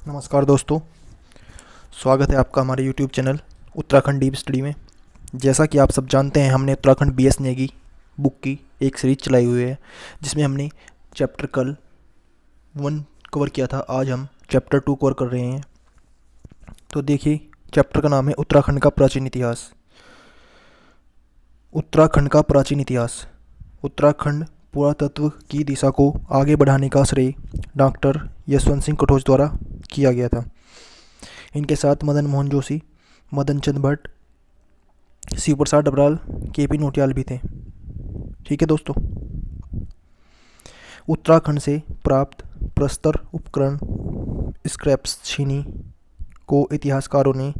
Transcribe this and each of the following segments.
नमस्कार दोस्तों, स्वागत है आपका हमारे YouTube channel Uttarakhand deep study में। जैसा कि आप सब जानते हैं, हमने उत्तराखंड BS नेगी बुक की एक सीरीज चलाई हुई है जिसमें हमने चैप्टर कल 1 कवर किया था। आज हम चैप्टर 2 कवर कर रहे हैं। तो देखिए, चैप्टर का नाम है उत्तराखंड का प्राचीन इतिहास। उत्तराखंड का प्राचीन इतिहास। उत्तराखंड पुरातत्व की दिशा को आगे बढ़ाने का श्रेय डॉक्टर यशवंत सिंह कटोच द्वारा किया गया था। इनके साथ मदन मोहन जोशी, मदन चंद भट्ट, शिव प्रसाद डबराल, KP नौटियाल भी थे। ठीक है दोस्तों, उत्तराखंड से प्राप्त प्रस्तर उपकरण स्क्रैप्स छीनी को इतिहासकारों ने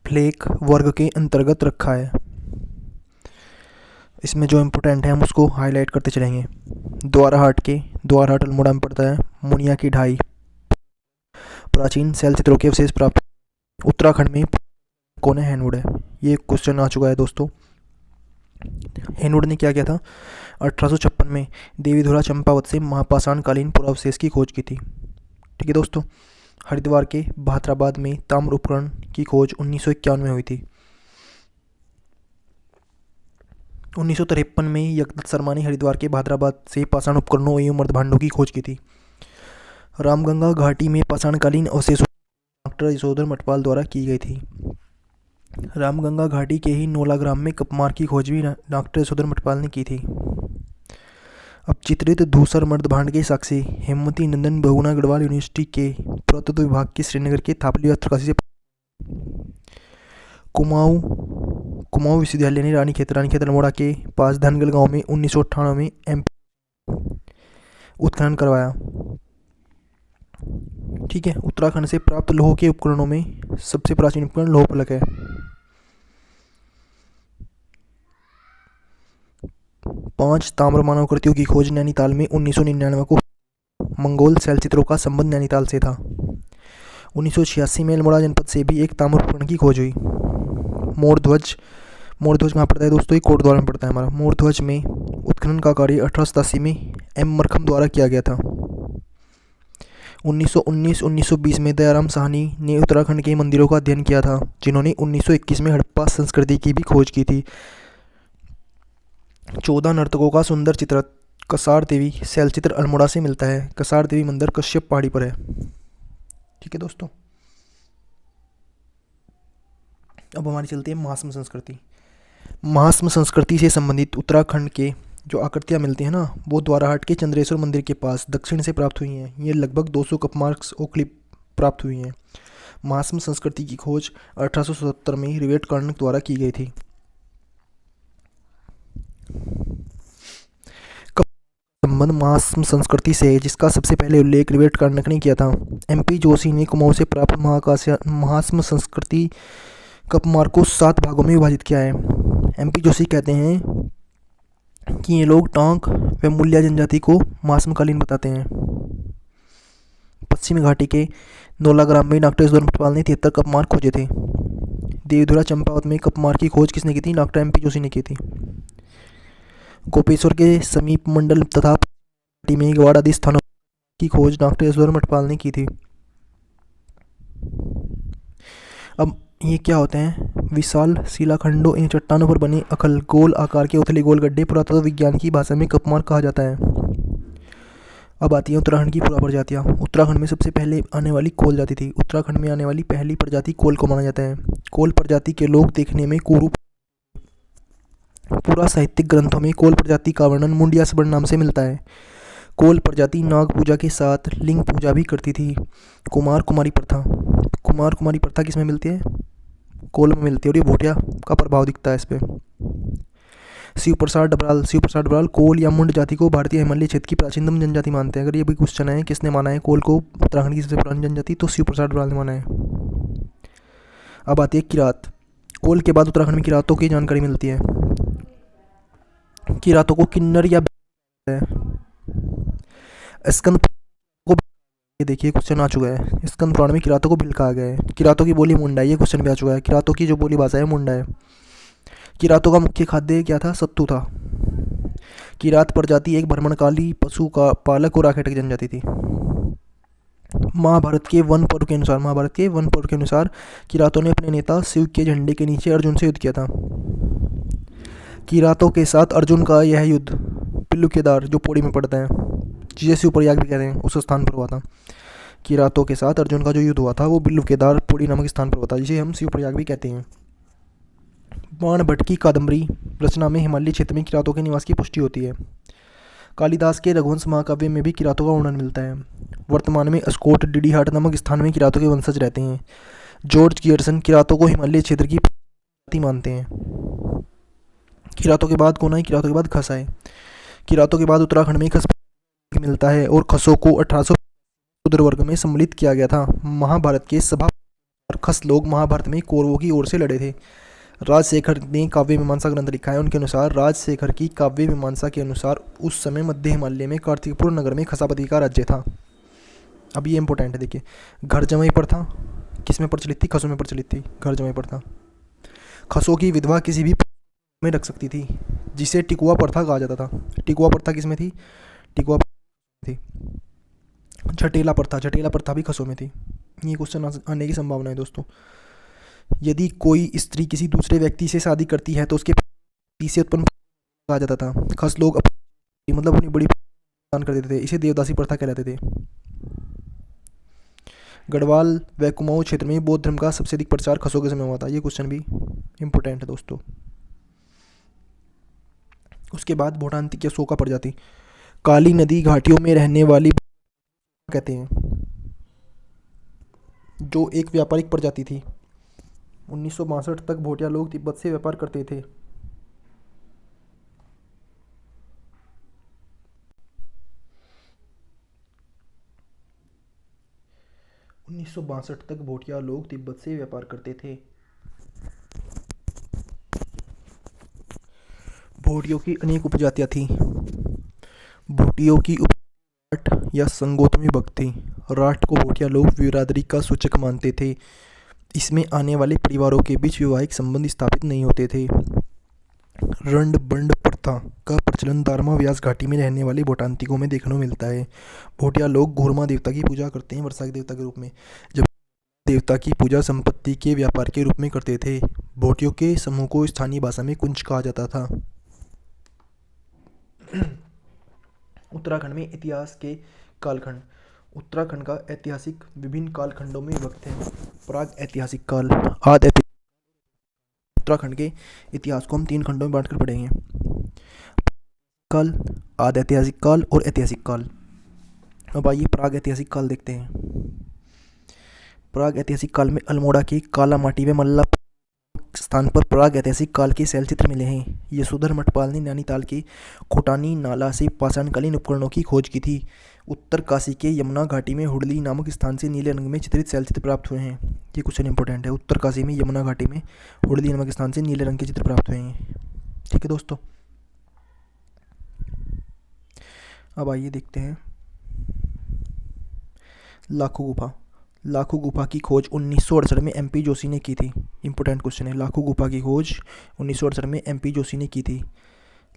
फ्लेक वर्ग के अंतर्गत रखा है। इसमें जो इम्पोर्टेंट है हम उसको हाईलाइट करते चलेंगे। द्वाराहाट अल्मोड़ा में पड़ता है। मुनिया की ढाई प्राचीन शैल चित्रों के अवशेष प्राप्त। उत्तराखंड में कौन है हेनवुड है, ये क्वेश्चन आ चुका है दोस्तों। हेनवुड ने क्या किया था? 1856 में देवीधुरा चंपावत से महापाषाण कालीन पुरावशेष की खोज की थी। ठीक है दोस्तों। हरिद्वार के भाद्राबाद में ताम्र उपकरण की खोज 1951 में हुई थी। 1953 में यज्ञदत्त शर्मा ने हरिद्वार के भाद्राबाद से पाषाण उपकरणों एवं मर्दभांडों की खोज की थी। रामगंगा घाटी में पाषाणकालीन अवशेषों डॉक्टर यशोधर मटवाल द्वारा की गई थी। रामगंगा घाटी के ही नोला ग्राम में कपमार की खोज भी डॉक्टर यशोधर मटवाल ने की थी। अब चित्रित धूसर मर्दभांड के साक्षी हेमवती नंदन बहुगुणा गढ़वाल यूनिवर्सिटी के पुरातत्व विभाग के श्रीनगर के थापली उत्तरकाशी से कुमाऊं विश्वविद्यालय ने रानीखेत अल्मोड़ा के पास धनगल गांव में 1998 में उत्खनन करवाया। ठीक है। उत्तराखंड से प्राप्त लोह के उपकरणों में सबसे प्राचीन उपकरण लोह फलक है। 5 ताम्र मानव कृतियों की खोज नैनीताल में 1999 को। मंगोल शैल चित्रों का संबंध नैनीताल से था। 1986 में अल्मोड़ा जनपद से भी एक ताम्र उपकरण की खोज हुई। मोरध्वज कहाँ पड़ता है दोस्तों? ये कोटद्वार में पड़ता है हमारा। मोरध्वज में उत्खनन का कार्य 1887 में M मरखम द्वारा किया गया था। 1919-1920 में दयाराम साहनी ने उत्तराखंड के मंदिरों का अध्ययन किया था, जिन्होंने 1921 में हड़प्पा संस्कृति की भी खोज की थी। 14 नर्तकों का सुंदर चित्र कसार देवी शैल चित्र अल्मोड़ा से मिलता है। कसार देवी मंदिर कश्यप पहाड़ी पर है। ठीक है दोस्तों। अब हमारी चलती है महास्म संस्कृति। महास्म संस्कृति से संबंधित उत्तराखंड के जो आकृतियाँ मिलती हैं ना, वो द्वाराहाट के चंद्रेश्वर मंदिर के पास दक्षिण से प्राप्त हुई हैं। ये लगभग 200 कपमार्क्स ओक्लिप प्राप्त हुई हैं। महास्म संस्कृति की खोज 1877 में रिवेट कार्नक द्वारा की गई थी। संबंध महास्म संस्कृति से है, जिसका सबसे पहले उल्लेख रिवेट कार्नक ने किया था। MP जोशी ने कुमाऊं से प्राप्त महास्म संस्कृति कपमार्क को 7 भागों में विभाजित किया है। MP जोशी कहते हैं कि ये लोग टांक व मूल्या जनजाति को महास्मकालीन बताते हैं। पश्चिमी घाटी के नोला ग्राम में डॉक्टर यशोधर मटवाल ने 73 कपमार्क खोजे थे। देवीधुरा चंपावत में कपमार्क की खोज किसने की थी? डॉक्टर MP जोशी ने की थी। गोपेश्वर के समीप मंडल तथा घाटी में गवाड़ आदि स्थानों की खोज डॉक्टर यशोधर मटवाल ने की थी। अब ये क्या होते हैं? विशाल शिलाखंडों इन चट्टानों पर बने अखल गोल आकार के उथले गोल गड्ढे पुरातत्व विज्ञान की भाषा में कपमार्क कहा जाता है। अब आती है उत्तराखंड की पुरा प्रजातियाँ। उत्तराखंड में सबसे पहले आने वाली कोल जाति थी। उत्तराखंड में आने वाली पहली प्रजाति कोल को माना जाता है। कोल प्रजाति के लोग देखने में कुरूप। पूरा साहित्यिक ग्रंथों में कोल प्रजाति का वर्णन मुंडिया सबड़ नाम से मिलता है। कोल प्रजाति नाग पूजा के साथ लिंग पूजा भी करती थी। कुमार कुमारी प्रथा किसमें मिलती है? कोल में मिलती है, और ये भोटिया का प्रभाव दिखता है इस पे। शिव प्रसाद डबराल कोल या मुंड जाति को भारतीय हिमालय क्षेत्र की प्राचीनतम जनजाति मानते हैं। अगर ये भी क्वेश्चन है किसने माना है कोल को उत्तराखंड की सबसे पुरानी जनजाति, तो शिव प्रसाद डबराल ने माना है। अब आती है किरात। कोल के बाद उत्तराखंड में किरातों की जानकारी मिलती है। किरातों को किन्नर या स्कंद को, ये देखिए क्वेश्चन आ चुका है। स्कंद पुराण में किरातों को भिल कहा गया है। किरातों की बोली मुंडा है, ये क्वेश्चन भी आ चुका है। किरातों की जो बोली भाषा है मुंडा है। किरातों का मुख्य खाद्य क्या था? सत्तू था। किरात प्रजाति एक भ्रमणकाली पशु का पालक और आखेटक जनजाति थी। महाभारत के वन पर्व के अनुसार किरातों ने अपने नेता शिव के झंडे के नीचे अर्जुन से युद्ध किया था। किरातों के साथ अर्जुन का यह युद्ध पिल्लू केदार जो पौड़ी में पड़ता है, जिसे शिवप्रयाग भी कहते हैं, उस स्थान पर हुआ था। किरातों के साथ अर्जुन का जो युद्ध हुआ था वो बिल्लू केदार पौड़ी नामक स्थान पर हुआ था, जिसे हम शिवप्रयाग भी कहते हैं। बाणभट्ट की कादम्बरी रचना में हिमालय क्षेत्र में किरातों के निवास की पुष्टि होती है। कालिदास के रघुवंश महाकाव्य में भी किरातों का वर्णन मिलता है। वर्तमान में अस्कोट डिडीहाट नामक स्थान में किरातों के वंशज रहते हैं। जॉर्ज गियर्सन किरातों को हिमालय क्षेत्र की प्रजाति मानते हैं। किरातों के बाद कौन आए? किरातों के बाद खस आए। किरातों के बाद उत्तराखंड में खस मिलता है और खसों को 1800 वर्ग में सम्मिलित किया गया था। महाभारत के सभा खस लोग महाभारत में कौरवों की ओर से लड़े थे। राजशेखर ने काव्य मीमांसा ग्रंथ लिखा है। उनके अनुसार राजशेखर की काव्य मीमांसा के अनुसार उस समय मध्य हिमालय में कार्तिकपुर नगर में खसापति का राज्य था। अब ये इंपॉर्टेंट है, देखिए। घर जमाई प्रथा किस में प्रचलित थी? खसों में प्रचलित थी घर जमाई प्रथा। खसों की विधवा किसी भी में रख सकती थी, जिसे टिकुआ प्रथा कहा जाता था। टिकुआ प्रथा किस में थी? टिकुआ थी। झटेला प्रथा भी खसों में थी। ये क्वेश्चन आने की संभावना है दोस्तों। यदि कोई स्त्री किसी दूसरे व्यक्ति से शादी करती है तो उसके पति से उत्पन्न कहा जाता था। खस लोग अपनी बड़ी दान कर देते थे, इसे देवदासी प्रथा कहलाते थे। गढ़वाल व कुमाऊं क्षेत्र में बौद्ध धर्म का सबसे अधिक प्रचार खसों के समय हुआ था। ये क्वेश्चन भी इंपॉर्टेंट है दोस्तों। उसके बाद भूटांती के सोका प्रजाति काली नदी घाटियों में रहने वाली कहते हैं, जो एक व्यापारिक प्रजाति थी। 1962 तक भोटिया लोग तिब्बत से व्यापार करते थे। तक भोटिया लोग तिब्बत से व्यापार करते थे। भोटियों की अनेक उपजातियां थीं। भोटियों की राठ या संगोतमी भक्त थी। राठ को भोटिया लोग बिरादरी का सूचक मानते थे। इसमें आने वाले परिवारों के बीच वैवाहिक संबंध स्थापित नहीं होते थे। रंड बंड प्रथा का प्रचलन दारमा व्यास घाटी में रहने वाले भूटांतिकों में देखने को मिलता है। भोटिया लोग घुरमा देवता की पूजा करते हैं वर्षा के देवता के रूप में, जब देवता की पूजा संपत्ति के व्यापार के रूप में करते थे। भोटियों के समूह को स्थानीय भाषा में कुंज कहा जाता था। उत्तराखंड में इतिहास के कालखंड। उत्तराखंड का ऐतिहासिक विभिन्न कालखंडों में विभक्त है। प्राग ऐतिहासिक काल, आदि उत्तराखंड के इतिहास को हम 3 खंडों में बांटकर पढ़ेंगे। काल, आदि ऐतिहासिक काल और ऐतिहासिक काल। अब आइए प्राग ऐतिहासिक काल देखते हैं। प्राग ऐतिहासिक काल में अल्मोड़ा के काला माटी व मल्ला स्थान पर प्राग ऐतिहासिक काल के शैल चित्र मिले हैं। यशोधर मठपाल ने नैनीताल के खोटानी नाला से पाषाणकालीन उपकरणों की खोज की थी। उत्तर काशी के यमुना घाटी में हुडली नामक स्थान से नीले रंग में चित्रित शैल चित्र प्राप्त हुए हैं। ये क्वेश्चन इंपॉर्टेंट है। उत्तर काशी में यमुना घाटी में हुडली नामक स्थान से नीले रंग के चित्र प्राप्त हुए हैं। ठीक है दोस्तों, अब आइए देखते हैं लाखों गुफा। लाखों गुफा की खोज 1968 में MP जोशी ने की थी। इंपॉर्टेंट क्वेश्चन है। लाखों गुफा की खोज 1968 में MP जोशी ने की थी।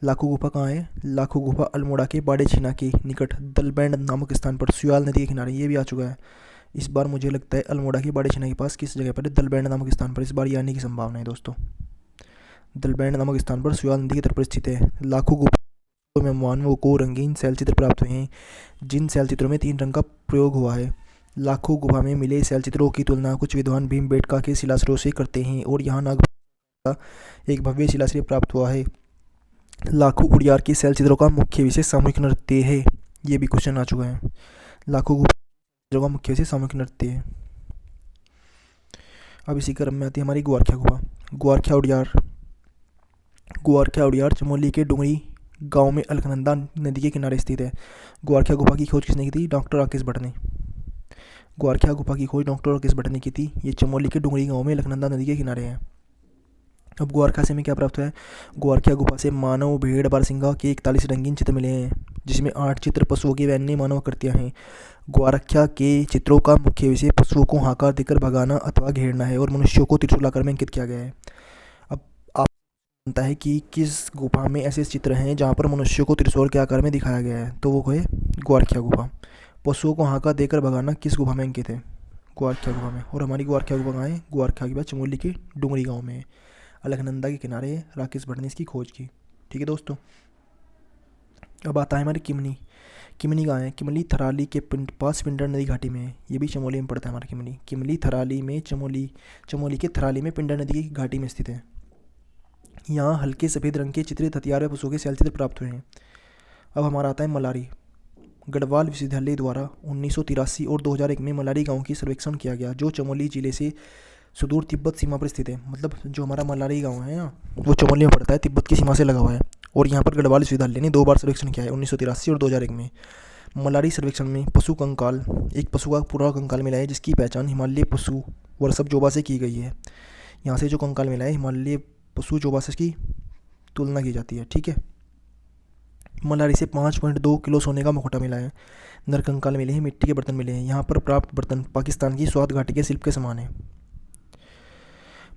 लाखों गुफा कहाँ है? लाखों गुफा अल्मोड़ा के बाड़े छीना के निकट दलबैंड नामक स्थान पर सुयाल नदी के किनारे। ये भी आ चुका है इस बार। मुझे लगता है अल्मोड़ा के बाड़े छीना के पास किस जगह पर है? दलबैंड नामक स्थान पर इस बार ये आने की संभावना है दोस्तों। दलबैंड नामक स्थान पर सुयाल नदी की तट पर स्थित है। लाखों गुफा में मानवों को रंगीन शैल चित्र प्राप्त हुए हैं, जिन शैल चित्रों में 3 रंग का प्रयोग हुआ है। लाखों गुफा में मिले शैल चित्रों की तुलना कुछ विद्वान भीमबेटका के शिलाश्रयों से करते हैं और यहाँ नाग का एक भव्य शिलाश्रय प्राप्त हुआ है। लाखों उड़ियार के शैल चित्रों का मुख्य विषय सामूहिक नृत्य है। ये भी क्वेश्चन आ चुका है। लाखों गुफा का मुख्य विषय सामूहिक नृत्य है। अब इसी क्रम में आती है हमारी ग्वारख्या गुफा। ग्वारख्या उड़ियार चमोली के डुंगरी गांव में अलकनंदा नदी के किनारे स्थित है। ग्वारख्या गुफा की खोज किसने की थी? डॉक्टर राकेश भट्ट ने। ग्वारख्या गुफा की खोज डॉक्टर राकेश भट्ट ने की थी। ये चमोली के डुंगरी गांव में अलकनंदा नदी के किनारे है। अब ग्वारख्या से हमें क्या प्राप्त हुआ है? ग्वारख्या गुफा से मानव, भेड़, बारसिंगा के 41 रंगीन चित्र मिले हैं, जिसमें 8 चित्र पशुओं की व अन्य मानव आकृतियां हैं। ग्वारख्या के चित्रों का मुख्य विषय पशुओं को हाकार देकर भगाना अथवा घेरना है और मनुष्यों को त्रिशूलाकार में अंकित किया गया है। अब आप बनता है कि किस गुफा में ऐसे चित्र हैं जहाँ पर मनुष्य को त्रिशूल के आकार में दिखाया गया है, तो वो है ग्वारखिया गुफा। पशुओं को हांका देकर भगाना किस गुफा में अंकित है? ग्वारखिया गुफा में। और हमारी ग्वारखिया गुफा कहाँ है? ग्वारखिया की बात चमोली के डुंगरी गांव में है। अलकनंदा के किनारे है, राकेश भट्ट ने इसकी खोज की। ठीक है दोस्तों। अब आता है हमारी किमनी। किमनी कहाँ है? किमली थराली के पास पिंडर नदी घाटी में है। ये भी चमोली में पड़ता है हमारा किमली। किमली थराली में चमोली के थराली में पिंडर नदी की घाटी में स्थित है। यहाँ हल्के सफ़ेद रंग के चित्रित हथियार व पशुओं के शैल चित्र प्राप्त हुए हैं। अब हमारा आता है मलारी। गढ़वाल विश्वविद्यालय द्वारा 1983 और 2001 में मलारी गांव की सर्वेक्षण किया गया, जो चमोली जिले से सुदूर तिब्बत सीमा पर स्थित है। मतलब जो हमारा मलारी गांव है ना, वो चमोली में पड़ता है, तिब्बत की सीमा से लगा हुआ है। और यहाँ पर गढ़वाल विश्वविद्यालय ने 2 बार सर्वेक्षण किया है, 1983 और 2001 में। मलारी सर्वेक्षण में पशु कंकाल, एक पशु का पूरा कंकाल मिला है जिसकी पहचान हिमालय पशु वर्षभ जोबा से की गई है। यहाँ से जो कंकाल मिला है हिमालय पशु जोबा से की तुलना की जाती है। ठीक है। मलारी से 5.2 किलो सोने का मुखौटा मिला है। नर कंकाल मिले हैं, मिट्टी के बर्तन मिले हैं। यहाँ पर प्राप्त बर्तन पाकिस्तान की स्वात घाटी के शिल्प के समान है।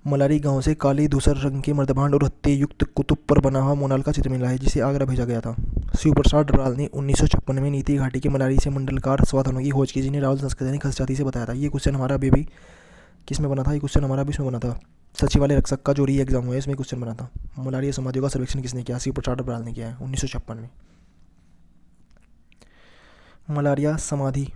मलारी गांव से काले धूसर रंग के मर्दभांड और हत्थे युक्त कुतुब पर बना हुआ मोनाल का चित्र मिला है, जिसे आगरा भेजा गया था। शिव प्रसाद रावल ने 1956 में नीति घाटी के मलारी से मंडलकार समाधानों की खोज की, जिन्हें रावल संस्कृति ने खस जाति से बताया था। ये क्वेश्चन हमारा अभी भी किस में बना था? ये क्वेश्चन हमारा भी इसमें बना था, सचिवालय रक्षक का जो री एग्जाम हुआ है इसमें क्वेश्चन बना था। मलारी समाधियों का सर्वेक्षण किसने किया? शिव प्रसाद रावल ने किया है 1956 में। मलारिया समाधि।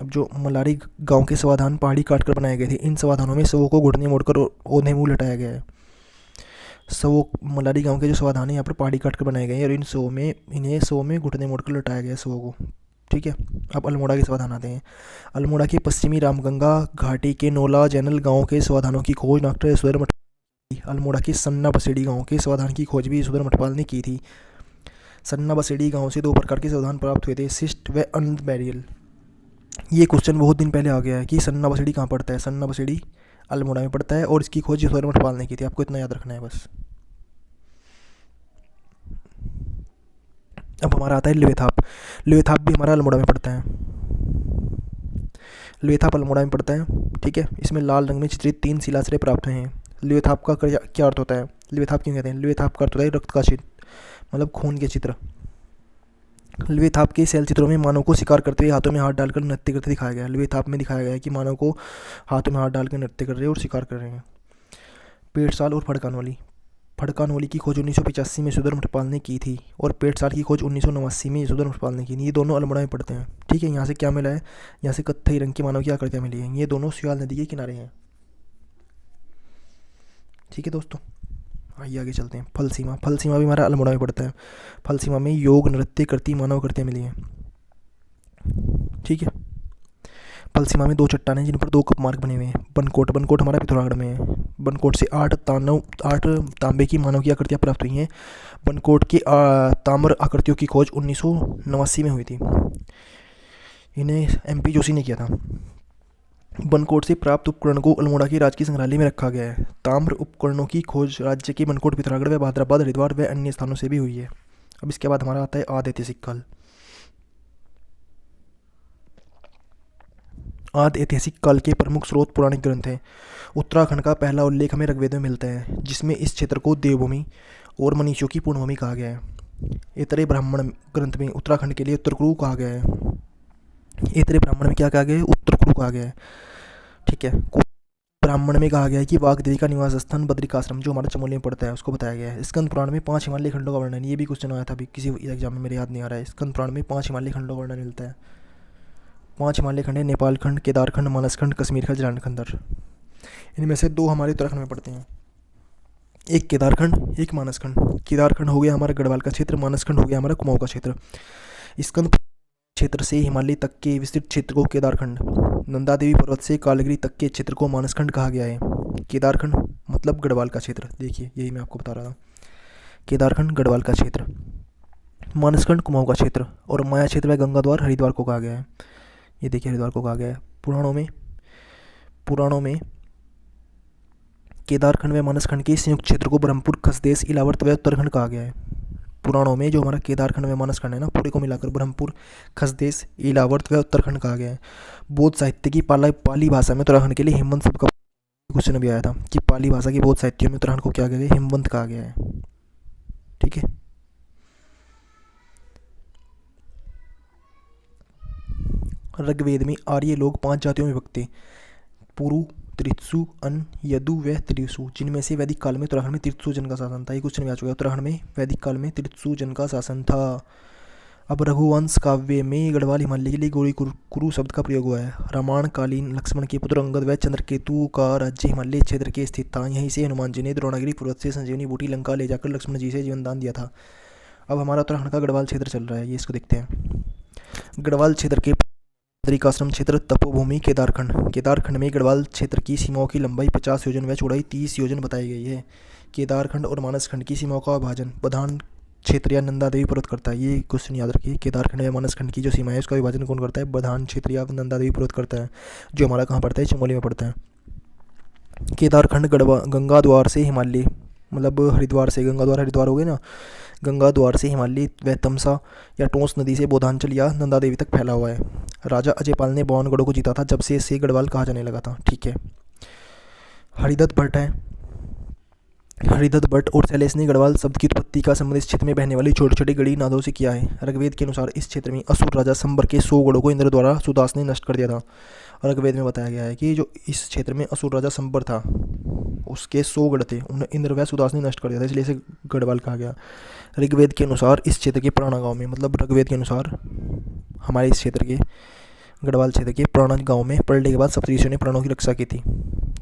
अब जो मलारी गांव के समाधान पहाड़ी काटकर बनाए गए थे, इन समाधानों में शवों को घुटने मोड़कर ओढ़े मुँह लटाया गया है। शवों मलारी गांव के जो समाधान है यहाँ पर पहाड़ी काटकर बनाए गए हैं, और इन्हें शवों में घुटने मोड़कर लटाया गया है शवों को। ठीक है। अब अल्मोड़ा के समाधान आते हैं। अल्मोड़ा के पश्चिमी रामगंगा घाटी के नोला जैनल गांव के समाधानों की खोज डॉक्टर यशोधर मठपाल। अल्मोड़ा के सन्ना बसेड़ी गांव के समाधान की खोज भी यशोधर मठपाल ने की थी। सन्ना बसेड़ी गांव से 2 प्रकार के समाधान प्राप्त हुए थे, सिस्ट व अनंत बैरियल। ये क्वेश्चन बहुत दिन पहले आ गया है कि सन्ना बसेड़ी कहाँ पड़ता है। सन्ना बसेड़ी अल्मोड़ा में पड़ता है, और इसकी खोज यशोधर मठपाल ने की थी। आपको इतना याद रखना है बस। अब हमारा आता है लिवेथाप। लिवेथाप भी हमारा अल्मोड़ा में पड़ता है। लिवेथाप अल्मोड़ा में पड़ता है। ठीक है। इसमें लाल रंग में चित्रित 3 शिलाश्रय प्राप्त हुए हैं। लिवेथाप का क्या अर्थ होता है? लिवेथाप क्यों कहते हैं? लिवेथाप का अर्थ होता है रक्त का चित्र, मतलब खून के चित्र। लिवेथाप के शैल चित्रों में मानव को शिकार करते हुए हाथों में हाथ डालकर नृत्य करते दिखाया गया है। लिवेथाप में दिखाया गया है कि मानव को हाथों में हाथ डालकर नृत्य कर रहे हैं और शिकार कर रहे हैं। पेटसाल और फड़कानोली। फड़कानोली की खोज 1985 में यशोधर मठपाल ने की थी, और पेटसाल की खोज 1989 में यशोधर मठपाल ने की थी। ये दोनों अल्मोड़ा में पड़ते हैं। ठीक है। यहाँ से क्या मिला है? यहाँ से कत्थई रंग की मानव की आकृतियाँ मिली हैं। ये दोनों सुयाल नदी के किनारे हैं। ठीक है दोस्तों। आइए आगे चलते हैं। फल सीमा। फल सीमा भी हमारा अल्मोड़ा में पड़ता है। फल सीमा में योग नृत्य करती मानव आकृतियाँ मिली हैं। ठीक है। फल सीमा में 2 चट्टानें जिन पर 2 कप मार्ग बने हुए हैं। बनकोट। बनकोट हमारा पिथौरागढ़ में है। बनकोट से 8 तांबे की मानव की आकृतियाँ प्राप्त हुई हैं। बनकोट की ताम्र आकृतियों की खोज 1989 में हुई थी। इन्हें MP जोशी ने किया था। बनकोट से प्राप्त उपकरण को अल्मोड़ा के राजकीय संग्रहालय में रखा गया है। ताम्र उपकरणों की खोज राज्य के बनकोट, पिथौरागढ़ व भाद्राबाद, हरिद्वार व अन्य स्थानों से भी हुई है। अब इसके बाद हमारा आता है आदि ऐतिहासिक काल। आदि ऐतिहासिक काल के प्रमुख स्रोत पौराणिक ग्रंथ हैं। उत्तराखंड का पहला उल्लेख हमें ऋग्वेद में मिलता है, जिसमें इस क्षेत्र को देवभूमि और मनीषियों की पूर्णभूमि कहा गया है। ऐतरेय ब्राह्मण ग्रंथ में उत्तराखंड के लिए उत्तरकुरु कहा गया है। ऐतरेय ब्राह्मण में क्या कहा गया है? उत्तरकुरु कहा गया है। ठीक है। ब्राह्मण में कहा गया है कि वाग देवी का निवास स्थान बद्रिकाश्रम, जो हमारा चमोली में पड़ता है, उसको बताया गया है। स्कंद पुराण में 5 हिमालय खंडों का वर्णन। ये भी क्वेश्चन आया था अभी किसी एग्जाम में, मेरे याद नहीं आ रहा है। स्कंद पुराण में 5 हिमालय खंडों का वर्णन मिलता है। 5 हिमालय खंड है: नेपाल खंड, केदारखंड, मानस खंड, कश्मीर खंड, झारखंड। इनमें से 2 हमारे उत्तराखंड में पड़ते हैं, एक केदारखंड, एक मानस खंड। केदारखंड हो गया हमारा गढ़वाल का क्षेत्र, मानस खंड हो गया हमारा कुमाऊं का क्षेत्र। स्कंद क्षेत्र से हिमालय तक के विस्तृत क्षेत्र को केदारखंड, नंदा देवी पर्वत से कालगिरी तक के क्षेत्र को मानसखंड कहा गया है। केदारखंड मतलब गढ़वाल का क्षेत्र। देखिए यही मैं आपको बता रहा था, केदारखंड गढ़वाल का क्षेत्र, मानसखंड कुमाऊं का क्षेत्र, और माया क्षेत्र में गंगाद्वार हरिद्वार को कहा गया है। ये देखिए हरिद्वार को कहा गया है। पुराणों में केदारखंड व मानसखंड के संयुक्त क्षेत्र को ब्रह्मपुर, खसदेश, इलावर्त व उत्तराखंड कहा गया है। पुराणों में जो हमारा केदारखंड व मानसखंड है ना, पूरे को मिलाकर ब्रह्मपुर, खसदेश, इलावर्त व उत्तराखंड कहा गया है। बौद्ध साहित्य की पाली भाषा में उत्तराखंड के लिए हेमंत शब्द का क्वेश्चन अभी आया था कि पाली भाषा के बहुत साहित्यों में उत्तराखंड को क्या कहा गया, हिमवंत कहा गया है। ठीक है। ऋग्वेद में आर्य लोग 5 जातियों में विभक्त थे, पुरु, त्रित्सु, अन, यदु व त्रिसु, जिनमें से वैदिक काल में उत्तराखंड में त्रित्सु जन का शासन था। ये क्वेश्चन में आ चुका है, उत्तराखंड में वैदिक काल में त्रित्सु जन का शासन था। अब रघुवंश काव्य में गढ़वाल हिमालय के लिए गौरी कुरु शब्द का प्रयोग हुआ है। रामायण कालीन लक्ष्मण के पुत्र अंगद व चंद्रकेतु का राज्य हिमालय क्षेत्र के स्थित था। यहीं से हनुमान जी ने द्रोणागिरी पर्वत से संजीवनी बूटी लंका ले जाकर लक्ष्मण जी से जीवन दान दिया था। अब हमारा उत्तराखंड का गढ़वाल क्षेत्र चल रहा है, ये इसको देखते हैं। गढ़वाल क्षेत्र के बद्रिकाश्रम क्षेत्र, तपोभूमि, केदारखंड। केदारखंड में गढ़वाल क्षेत्र की सीमाओं की लंबाई 50 योजन व चौड़ाई 30 योजन बताई गई है। केदारखंड और मानसखंड की सीमाओं का विभाजन बधान क्षेत्र या नंदा देवी पर्वत करता है। ये क्वेश्चन याद रखिए, केदारखंड या मानसखंड की जो सीमा है उसका विभाजन कौन करता है, बधान क्षेत्र या नंदा देवी पर्वत करता है, जो हमारा कहाँ पड़ता है, चमोली में पड़ता है। केदारखंड गंगा द्वार से हिमालय, मतलब हरिद्वार से, गंगा द्वार हरिद्वार हो गए ना, गंगा द्वार से हिमालय व तमसा या टोंस नदी से बोधांचल या नंदा देवी तक फैला हुआ है। राजा अजयपाल ने 52 गढ़ों को जीता था, जब से इसे गढ़वाल कहा जाने लगा था। ठीक है। हरिदत्त भट्ट है, हरिदत्त भट्ट और शैलेश ने गढ़वाल शब्द की उत्पत्ति का संबंध इस क्षेत्र में बहने वाली छोटी छोटी गढ़ी नादों से किया है। ऋग्वेद के अनुसार इस क्षेत्र में असुर राजा संबर के 100 गढ़ों को इंद्र द्वारा सुदास ने नष्ट कर दिया था। ऋग्वेद में बताया गया है कि जो इस क्षेत्र में असुर राजा संबर था उसके 100 गढ़ थे, उन्हें इंद्र व सुदास ने नष्ट कर दिया था, इसलिए इसे गढ़वाल कहा गया। ऋग्वेद के अनुसार इस क्षेत्र के पुराना गांव में, मतलब ऋग्वेद के अनुसार हमारे इस क्षेत्र के गढ़वाल क्षेत्र के पुराना गांव में पलटे के बाद सप्तऋषियों ने प्राणों की रक्षा की थी।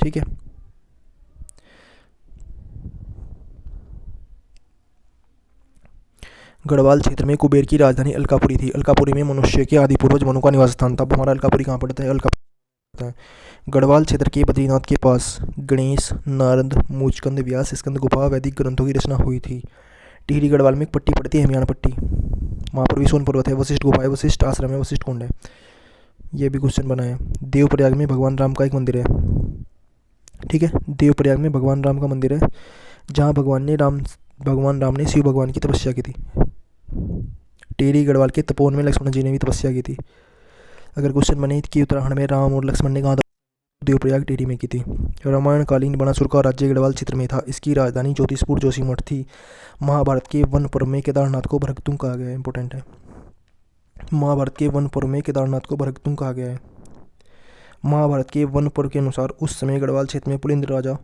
ठीक है। गढ़वाल क्षेत्र में कुबेर की राजधानी अलकापुरी थी। अलकापुरी में मनुष्य के आदि पूर्वज मनु का निवास स्थान था। हमारा अलकापुरी कहाँ पड़ता है, अलकापुरी है। गढ़वाल क्षेत्र के बद्रीनाथ के पास गणेश, नारद, मूचकंद, व्यास, स्कंद गुफा वैदिक ग्रंथों की रचना हुई थी। टिहरी गढ़वाल में एक पट्टी पड़ती है, हिमयान पट्टी, वहाँ पर भी सोन पर्वत है, वशिष्ठ गुफा है, वशिष्ठ आश्रम है, वशिष्ठ कुंड है। ये भी क्वेश्चन बना है। देवप्रयाग में भगवान राम का एक मंदिर है। ठीक है, देवप्रयाग में भगवान राम का मंदिर है, जहाँ भगवान राम ने शिव भगवान की तपस्या की थी। टिहरी गढ़वाल के तपोवन में लक्ष्मण जी ने भी तपस्या की थी। अगर क्वेश्चन बने कि उत्तराखंड में राम और लक्ष्मण ने कहा, देवप्रयाग टिहरी में की थी। रामायण कालीन बनासुर का राज्य गढ़वाल क्षेत्र में था। इसकी राजधानी ज्योतिषपुर जोशीमठ थी। महाभारत के वन पर्व में केदारनाथ को भरतुंग कहा गया है, इंपॉर्टेंट है। महाभारत के वन पर्व में केदारनाथ को भरतुंग कहा गया है। महाभारत के वन पर्व के अनुसार उस समय गढ़वाल क्षेत्र में पुलिंद राजा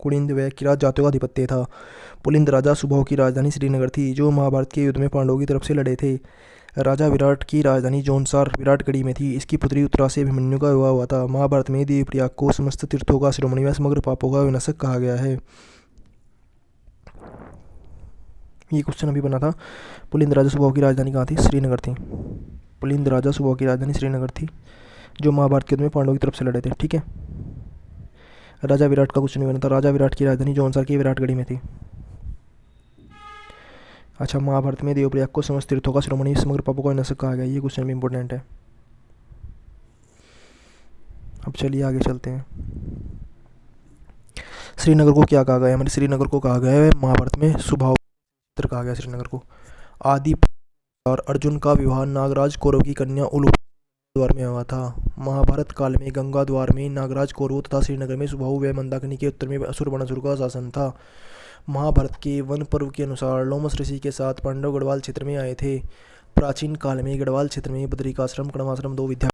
कुलिंद व किरात जातियों का आधिपत्य था। पुलिंद राजा सुबह की राजधानी श्रीनगर थी, जो महाभारत के युद्ध में पांडवों की तरफ से लड़े थे। राजा विराट की राजधानी जौनसार विराटगढ़ी में थी। इसकी पुत्री उत्तरा से अभिमन्यु का विवाह हुआ था। महाभारत में देवप्रयाग को समस्त तीर्थों का शिरोमणि व समग्र पापों का विनाशक कहा गया है। ये क्वेश्चन अभी बना था। पुलिंद राजा सुबह की राजधानी कहाँ थी, श्रीनगर थी। पुलिंद राजा सुबह की राजधानी श्रीनगर थी, जो महाभारत के युद्ध में पांडवों की तरफ से लड़े थे। ठीक है। राजा विराट का क्वेश्चन बना था। राजा विराट की राजधानी जौनसार की विराटगढ़ी में थी। अच्छा, महाभारत में देवप्रयाग को समस्त तीर्थों का शिरोमणि समग्र पापों का विनाशक कहा गया। ये क्वेश्चन भी इंपॉर्टेंट है। अब चलिए आगे चलते हैं। श्रीनगर को क्या कहा गया है, हमारे श्रीनगर को कहा गया है महाभारत में सुभाव क्षेत्र कहा गया श्रीनगर को। आदि और अर्जुन का विवाह नागराज कौरव की कन्या उलूप द्वार में हुआ था। महाभारत काल में गंगा द्वार में नागराज कौरव तथा श्रीनगर में सुबाहु व मंदाकिनी के उत्तर में असुर बनासुर का शासन था। महाभारत के वन पर्व के अनुसार लोमस ऋषि के साथ पांडव गढ़वाल क्षेत्र में आए थे। प्राचीन काल में गढ़वाल क्षेत्र में बद्रिकाश्रम कण्वाश्रम 2 विद्या,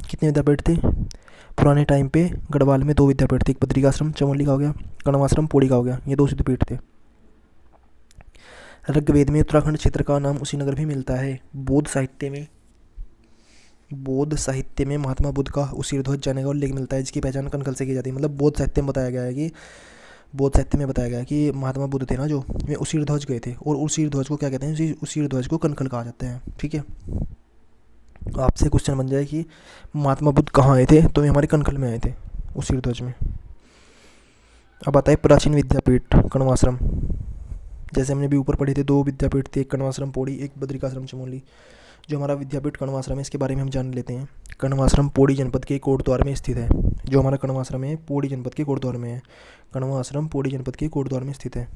कितने विद्यापीठ थे पुराने टाइम पे गढ़वाल में? 2 विद्यापीठ थे, एक बद्रिकाश्रम चमोली का हो गया, कण्वाश्रम पौड़ी का हो गया, ये 2 सिद्धपीठ थे। ऋग्वेद में उत्तराखंड क्षेत्र का नाम उसी नगर भी मिलता है। बौद्ध साहित्य में महात्मा बुद्ध का उसी ध्वज जाने का उल्लेख मिलता है, जिसकी पहचान कनखल से की जाती है। मतलब बौद्ध साहित्य में बताया गया है कि महात्मा बुद्ध थे ना, जो वे उसी ध्वज गए थे, और उसी ध्वज को क्या कहते हैं, उसी ध्वज को कनखल कहा जाता है। ठीक है। आपसे क्वेश्चन बन जाए कि महात्मा बुद्ध कहाँ आए थे, तो ये हमारे कनखल में आए थे, उसी ध्वज में। अब आता है प्राचीन विद्यापीठ कण्वाश्रम। जैसे हमने भी ऊपर पढ़े थे, 2 विद्यापीठ थे, एक कण्वाश्रम पौड़ी, एक बद्रिकाश्रम चमोली। जो हमारा विद्यापीठ कण्वाश्रम है, इसके बारे में हम जान लेते हैं। कण्वाश्रम पौड़ी जनपद के कोटद्वार में स्थित है। जो हमारा कण्वाश्रम है पौड़ी जनपद के कोटद्वार में है। कण्वाश्रम पौड़ी जनपद के कोटद्वार में स्थित है।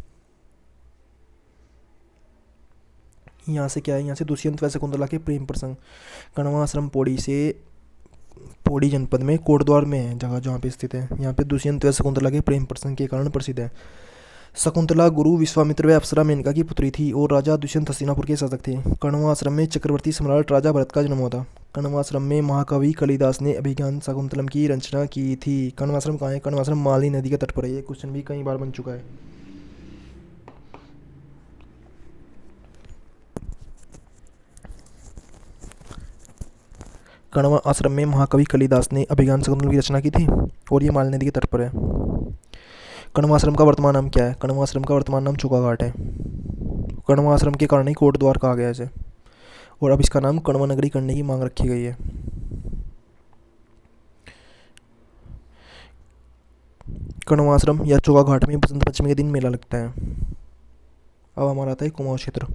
यहाँ से क्या है, यहाँ से दुष्यंत व शकुंतला के प्रेम प्रसंग। कण्वाश्रम पौड़ी से पौड़ी जनपद में कोटद्वार में है जगह जहाँ पे स्थित है। यहाँ पे दुष्यंत व शकुंतला के प्रेम प्रसंग के कारण प्रसिद्ध है। शकुंतला गुरु विश्वामित्र व अप्सरा मेनका की पुत्री थी और राजा दुष्यंत हस्तिनापुर के शासक थे। कण्वाश्रम में चक्रवर्ती सम्राट राजा भरत का जन्म हुआ था। कण्वाश्रम में महाकवि कालिदास ने अभिज्ञान शाकुंतलम की रचना की थी। कण्वाश्रम कहाँ है? कण्वाश्रम माली नदी के तट पर है। ये क्वेश्चन भी कई बार बन चुका है। कण्वा आश्रम में महाकवि कालिदास ने अभिज्ञान शाकुंतलम की रचना की थी और ये माली नदी के तट पर है। कण्वा आश्रम का वर्तमान नाम क्या है? कण्वा आश्रम का वर्तमान नाम चुका घाट है। कण्वा आश्रम के कारण ही कोटद्वार कहा गया इसे, और अब इसका नाम कण्वा नगरी करने की मांग रखी गई है। कण्वा आश्रम या चौका घाट में बसंत पंचमी के दिन मेला लगता है। अब हमारा आता है कुमाऊं क्षेत्र।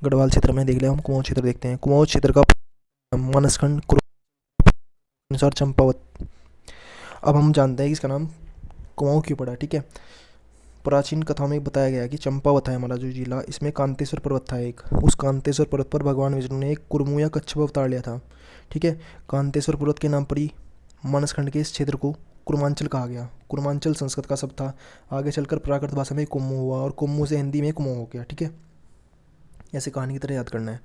गढ़वाल क्षेत्र में देख लिया, हम कुमाऊं क्षेत्र देखते हैं। कुमाऊं क्षेत्र का मानसखंड अनुसार चंपावत। अब हम जानते हैं कि इसका नाम कुमाऊं क्यों पड़ा, ठीक है। प्राचीन कथाओं में बताया गया है कि चंपावत है हमारा जो जिला, इसमें कांतेश्वर पर्वत था एक। उस कांतेश्वर पर्वत पर भगवान विष्णु ने एक कुरमू या कच्छप अवतार लिया था, ठीक है। कांतेश्वर पर्वत के नाम पर ही मानसखंड के इस क्षेत्र को कुर्मांचल कहा गया। कुर्मांचल संस्कृत का शब्द था, आगे चलकर प्राकृत भाषा में कुम्मू हुआ और कुम्मू से हिंदी में कुमाऊं हो गया, ठीक है। ऐसे कहानी की तरह याद करना है।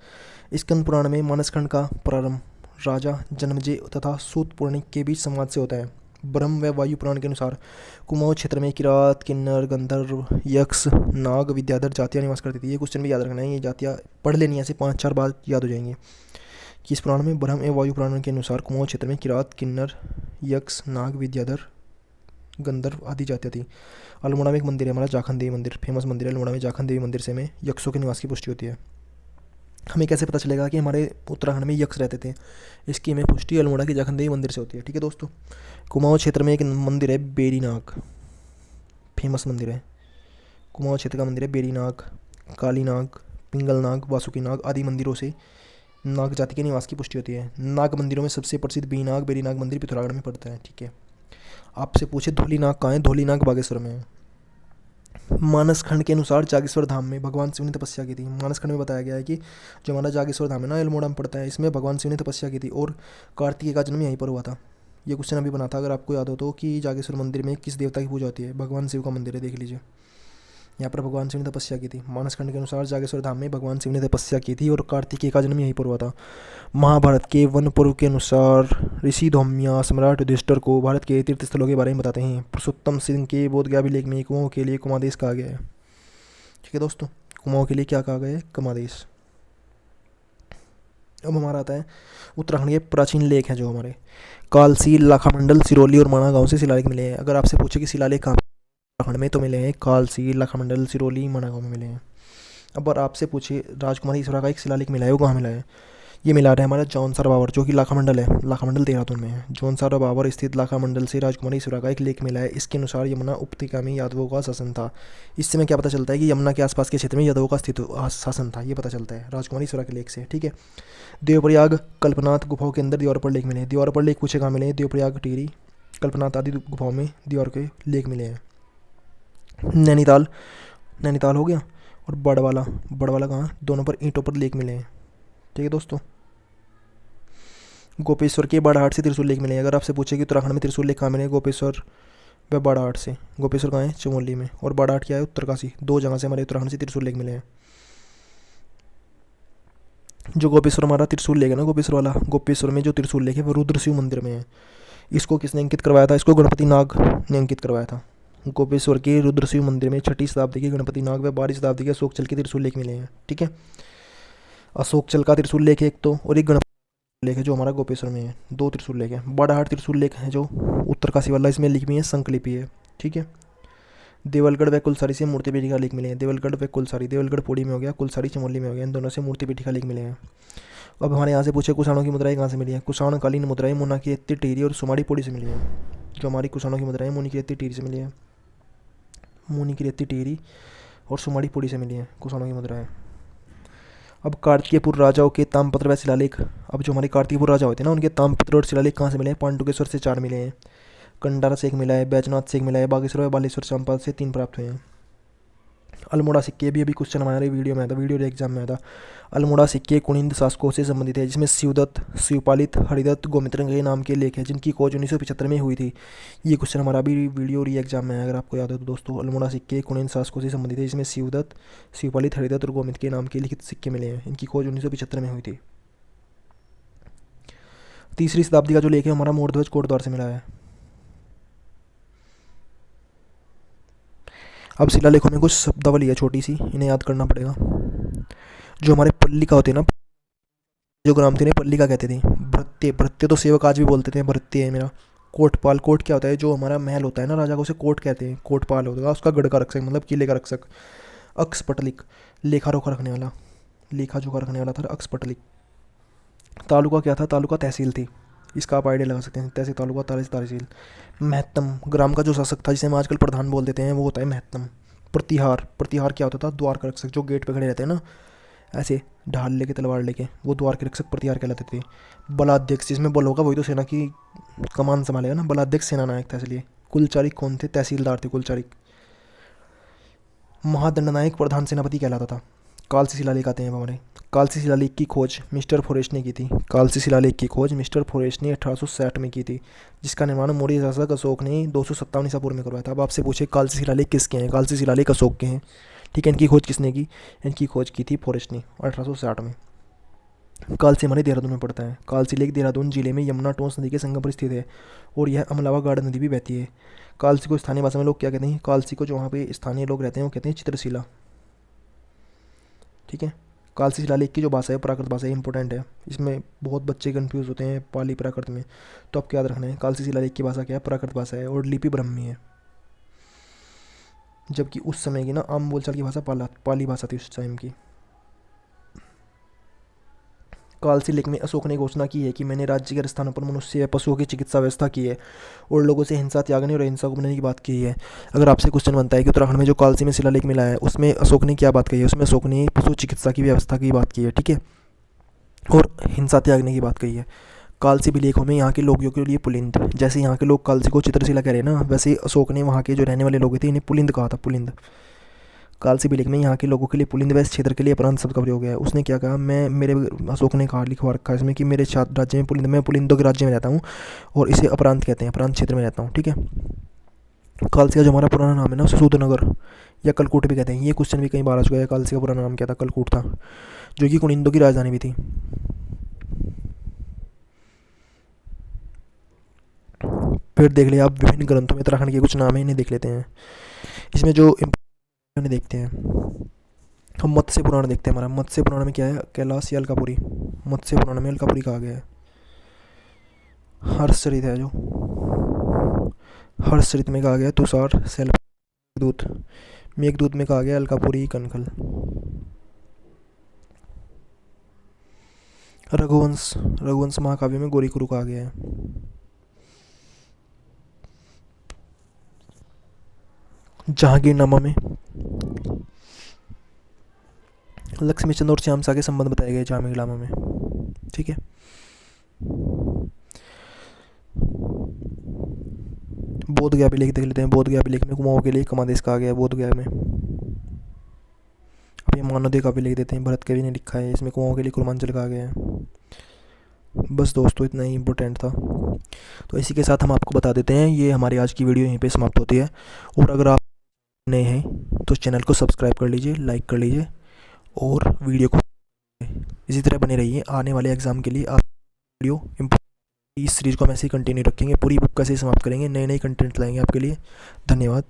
स्कंद पुराण में मानसखंड का प्रारंभ राजा जन्मेजय तथा सूत पौराणिक के बीच संवाद से होता है। ब्रह्म व वायु पुराण के अनुसार कुमाऊं क्षेत्र में किरात, किन्नर, गंधर्व, यक्ष, नाग, विद्याधर जातियाँ निवास करती थी। ये क्वेश्चन भी याद रखना है, ये जातियाँ पढ़ लेनी है, ऐसे 5-4 बार याद हो जाएंगे कि इस पुराण में ब्रह्म एवं वायु पुराण के अनुसार कुमाऊं क्षेत्र में किरात, किन्नर, यक्ष, नाग, विद्याधर, गंधर्व आदि जातियाँ थी। अल्मोड़ा में एक मंदिर है हमारा जाखन देवी मंदिर, फेमस मंदिर है अल्मोड़ा में जाखन देवी मंदिर से हमें यक्षों के निवास की पुष्टि होती है। हमें कैसे पता चलेगा कि हमारे उत्तराखंड में यक्ष रहते थे? इसकी हमें पुष्टि अल्मोड़ा की जाखन देवी मंदिर से होती है, ठीक है दोस्तों। कुमाऊं क्षेत्र में एक मंदिर है बेरीनाग, फेमस मंदिर है। कुमाऊं क्षेत्र का मंदिर है बेरीनाग, कालीनाग, पिंगलनाग, वासुकीनाग आदि मंदिरों से नाग जाति के निवास की पुष्टि होती है। नाग मंदिरों में सबसे प्रसिद्ध बेरीनाग मंदिर पिथौरागढ़ में पड़ता है, ठीक है। आपसे पूछे धौलीनाग कहाँ है? धौलीनाग बागेश्वर में है। मानसखंड के अनुसार जागेश्वर धाम में भगवान शिव ने तपस्या की थी। मानसखंड में बताया गया है कि जो हमारा जागेश्वर धाम है ना, अल्मोड़ा में पड़ता है, इसमें भगवान शिव ने तपस्या की थी और कार्तिकेय का जन्म यहीं पर हुआ था। ये क्वेश्चन अभी बना था, अगर आपको याद हो तो, कि जागेश्वर मंदिर में किस देवता की पूजा होती है? भगवान शिव का मंदिर है, देख लीजिए। यहाँ पर भगवान शिव ने तपस्या की थी। मानसखंड के अनुसार जागेश्वर धाम में भगवान शिव ने तपस्या की थी और कार्तिकेय का जन्म यहीं पर हुआ था। महाभारत के वन पर्व के अनुसार ऋषि धौम्या सम्राट युधिष्ठिर को भारत के तीर्थ स्थलों के बारे में बताते हैं। पुरुषोत्तम सिंह के बोधगया अभिलेख में कुमाऊं के लिए कुमादेश कहा गया है, ठीक है दोस्तों। कुमाऊं के लिए क्या कहा गया है? कुमादेश। अब हमारा आता है उत्तराखंड के प्राचीन लेख हैं जो हमारे कालसी, लाखामंडल, सिरोली और माणा गांव से शिलालेख मिले हैं। अगर आपसे पूछे कि शिलालेख कहाँ उत्तराखंड में, तो मिले हैं कालसी, लाखामंडल, सिरोली, माणा गांव में मिले हैं। अब और आपसे पूछे राजकुमारी ईश्वरा का एक शिलालेख मिला है, वो कहाँ मिला है? ये मिला रहा है हमारा जौनसार बावर, जो कि लाखामंडल है, लाखामंडल देहरादून में है। जौनसार बावर स्थित लाखामंडल से राजकुमारी ईश्वरा का एक लेख मिला है। इसके अनुसार यमुना उपत्यका में यादवों का शासन था। इससे में क्या पता चलता है कि यमुना के आसपास के क्षेत्र में यादवों का शासन था, ये पता चलता है राजकुमारी ईश्वरा के लेख से, ठीक है। देवप्रयाग, कल्पनाथ गुफाओं के अंदर दीवार पर लेख मिले हैं। दीवार पर लेख पूछे कहाँ मिले हैं? देवप्रयाग, टिहरी, कल्पनाथ आदि गुफाओं में दीवार के लेख मिले हैं। नैनीताल, नैनीताल हो गया, और बड़वाला, बड़वाला कहाँ? दोनों पर ईंटों पर लेख मिले हैं, ठीक है दोस्तों। गोपेश्वर के बाड़ाहाट से त्रिशूल लेख मिले हैं। अगर आपसे पूछे कि उत्तराखंड में त्रिशूल लेख कहाँ मिले हैं? गोपेश्वर व बाड़ाहाट से। गोपेश्वर कहाँ है? चमोली में, और बाड़ाहाट क्या है? उत्तरकाशी। 2 जगह से हमारे उत्तराखंड से त्रिशूल लेख मिले हैं। जो गोपेश्वर हमारा त्रिशूल लेख है ना, गोपेश्वर वाला, गोपेश्वर में जो त्रिशूल लेख है वो रुद्र शिव मंदिर में है। इसको किसने अंकित करवाया था? इसको गणपति नाग ने अंकित करवाया था। गोपेश्वर के रुद्र शिव मंदिर में 6ठी शताब्दी के गणपति नाग व 12वीं शताब्दी के अशोक चल के त्रिशूल लेख मिले हैं, ठीक है। अशोक चल का त्रिशूल लेख है एक तो, और एक गणपति लेख है जो हमारा गोपेश्वर में है। 2 त्रिशूल लेख है। बाड़ाहाट त्रिशूल लेख है जो उत्तरकाशी वाला, इसमें लिखी हुई है संकलिपि है, ठीक है। देवलगढ़ व कुलसारी से मूर्ति पीठिका लेख मिले हैं। देवलगढ़ व कुलसारी, देवलगढ़ पौड़ी में हो गया, कुलसारी चमोली में हो गया, इन दोनों से मूर्ति पीठिका लेख मिले हैं। अब हमारे यहाँ से पूछे कुषाणों की मुद्राएं कहाँ से मिली है? कुषाण कालीन मुद्राएं मुना की रेती, टिहरी और सुमाड़ी पौड़ी से मिली है। जो हमारी कुषाणों की मुद्राएं मुनि की रेती, टिहरी से मिली है। मुनि की रेती, टिहरी और सुमाड़ी पौड़ी से मिली है कुषाणों की मुद्राएं। अब कार्तिकेयपुर राजाओं के ताम्रपत्र व शिलालेख, अब जो हमारे कार्तिकेयपुर राजा होते हैं ना, उनके ताम्रपत्र और शिलालेख कहाँ से मिले हैं? पांडुकेश्वर से 4 मिले हैं, कंडारा से 1 मिला है, बैजनाथ से 1 मिला है, बागेश्वर व बालेश्वर चंपावत से 3 प्राप्त हुए हैं। अल्मोड़ा सिक्के भी क्वेश्चन हमारे वीडियो में आया था, वीडियो एग्जाम में आया था। अल्मोड़ा सिक्के कुनिंद शासकों से संबंधित है, जिसमें शिवदत्त, शिवपालित, हरिदत्त, गोमित्र के नाम के लेख हैं, जिनकी खोज 1975 में हुई थी। ये क्वेश्चन हमारा भी वीडियो री एग्जाम में है, अगर आपको याद हो तो दोस्तों। अल्मोड़ा सिक्के कुनिंद शासकों से संबंधित है, जिसमें शिवदत्त, शिवपालित, हरिदत्त और गोमित्र के नाम के लिखित सिक्के मिले हैं। इनकी खोज 1975 में हुई थी। तीसरी शताब्दी का जो लेख है हमारा मोरध्वज कोटद्वार से मिला है। अब शिलालेखों में कुछ शब्दावली है छोटी सी, इन्हें याद करना पड़ेगा। जो हमारे पल्लिका होते हैं ना, जो ग्राम थे पल्लिका कहते थे। भृत्य, भृत्य तो सेवक आज भी बोलते थे, भृत्य है मेरा। कोटपाल, कोट क्या होता है, जो हमारा महल होता है ना राजा का, उसे कोट कहते हैं। कोटपाल होगा उसका गढ़ का रक्षक, मतलब किले का रक्षक। अक्षपटलिक, लेखा जोखा रखने वाला, लेखा जोखा रखने वाला था अक्षपटलिक। तालुका क्या था, तालुका तहसील थी। इसका आप आइडिया लगा सकते हैं, तहसील तालुका, तहसील। महत्तम, ग्राम का जो शासक था, जिसे हम आजकल प्रधान बोल देते हैं, वो होता है महत्तम। प्रतिहार, प्रतिहार क्या होता था, द्वार का रक्षक, जो गेट पे खड़े रहते हैं ना ऐसे ढाल लेके, तलवार लेके, वो द्वार के रक्षक प्रतिहार कहलाते थे। बलाध्यक्ष, जिसमें बल होगा वही तो सेना की कमान संभालेगा ना, बलाध्यक्ष सेना नायक था इसलिए। कुलचारिक कौन थे, तहसीलदार थे कुलचारिक। महादंड नायक प्रधान सेनापति कहलाता था। कालसी शिलालेख आते हैं हमारे। कालसी शिलालेख की खोज मिस्टर फोरेस्ट ने की थी। कालसी शिलालेख की खोज मिस्टर फोरेस्ट ने 1860 में की थी, जिसका निर्माण मौर्य शासक अशोक ने 257 ईसा पूर्व में करवाया था। अब आपसे पूछे कालसी शिलालेख किसके हैं, कालसी शिलालेख अशोक के हैं। ठीक है, इनकी खोज किसने की, इनकी खोज की थी फोरेस्ट ने 1860 में। कालसी हमारे देहरादून में पड़ता है। कालसी लेक देहरादून जिले में यमुना टोंस नदी के संगम पर स्थित है, और यह अमलावा गाड़ नदी भी बहती है। कालसी को स्थानीय भाषा में लोग क्या कहते हैं, कालसी को जो वहाँ पे स्थानीय लोग रहते हैं वो कहते हैं चित्रशिला। ठीक है, कालसी शिलालेख की जो भाषा है प्राकृत भाषा है, इंपॉर्टेंट है। इसमें बहुत बच्चे कंफ्यूज होते हैं पाली प्राकृत में, तो आपको याद रखना है कालसी शिलालेख की भाषा क्या है, प्राकृत भाषा है, और लिपि ब्राह्मी है। जबकि उस समय की ना आम बोलचाल की भाषा पाली भाषा थी उस टाइम की। कालसी लेख में अशोक ने घोषणा की है कि मैंने राज्य के स्थानों पर मनुष्य या पशुओं की चिकित्सा व्यवस्था की है, और लोगों से हिंसा त्यागने और अहिंसा को बनाने की बात की है। अगर आपसे क्वेश्चन बनता है कि उत्तराखंड में जो कालसी में शिलालेख मिला है उसमें अशोक ने क्या बात कही है, उसमें अशोक ने पशु चिकित्सा की व्यवस्था की बात की है। ठीक है, और हिंसा त्यागने की बात कही है। कालसी लेखों में यहाँ के लोगों के लिए पुलिंद, जैसे यहाँ के लोग कालसी को चित्रशिला कह रहे हैं ना, वैसे अशोक ने वहाँ के जो रहने वाले लोग थे इन्हें पुलिंद कहा था, पुलिंद। कालसी लेख में यहाँ के लोगों के लिए पुलिंद व इस क्षेत्र के लिए अपरांत शब्द का प्रयोग है। उसने क्या कहा, मैं मेरे अशोक ने कहा, लिखवा रखा है इसमें कि मेरे राज्य में पुलिंद, मैं पुलिंदों के राज्य में रहता हूँ और इसे अपरांत कहते हैं, अपरांत क्षेत्र में रहता हूँ। ठीक है, कालसी का जो हमारा पुराना नाम है ना उसे सूदनगर या कलकूट भी कहते हैं। ये क्वेश्चन भी कई बार आ चुका है, कालसी का पुराना नाम क्या था, कलकूट था, जो कि कुनिंदों की राजधानी भी थी। फिर देख लिया आप विभिन्न ग्रंथों में उत्तराखंड के कुछ नाम है, इन्हें देख लेते हैं। इसमें जो देखते हैं हम मत्स्य पुराण देखते हैं। हमारा मत्स्य पुराण में क्या है, कैलाश या अलकापुरी। मत्स्य पुराण में अलकापुरी कहा गया है। हर्षचरित है जो, हर्षचरित में कहा गया है तुषार शैल दूत। मेघदूत में कहा गया अलकापुरी कनखल। रघुवंश, रघुवंश महाकाव्य में गोरीकुरु कहा गया है। जहांगीरनामा में लक्ष्मी चंद और श्याम सा के संबंध बताए गए जहांगीरनामा में। ठीक है, बोध गया अभिलेख देख लेते हैं। बोध गया अभिलेख में कुमाऊं के लिए कमादेश कहा गया है, बोध गया में। अब ये मानवदेव का अभिलेख देते हैं, भरत कवि ने लिखा है, इसमें कुमाऊं के लिए कुर्मांचल कहा गया है। बस दोस्तों इतना ही इम्पोर्टेंट था, तो इसी के साथ हम आपको बता देते हैं ये हमारी आज की वीडियो यहीं पे समाप्त होती है। और अगर आप नए हैं तो चैनल को सब्सक्राइब कर लीजिए, लाइक कर लीजिए, और वीडियो को इसी तरह बने रहिए। आने वाले एग्ज़ाम के लिए आप वीडियो इस सीरीज़ को हम ऐसे ही कंटिन्यू रखेंगे, पूरी बुक कैसे समाप्त करेंगे, नए नए कंटेंट लाएंगे आपके लिए। धन्यवाद।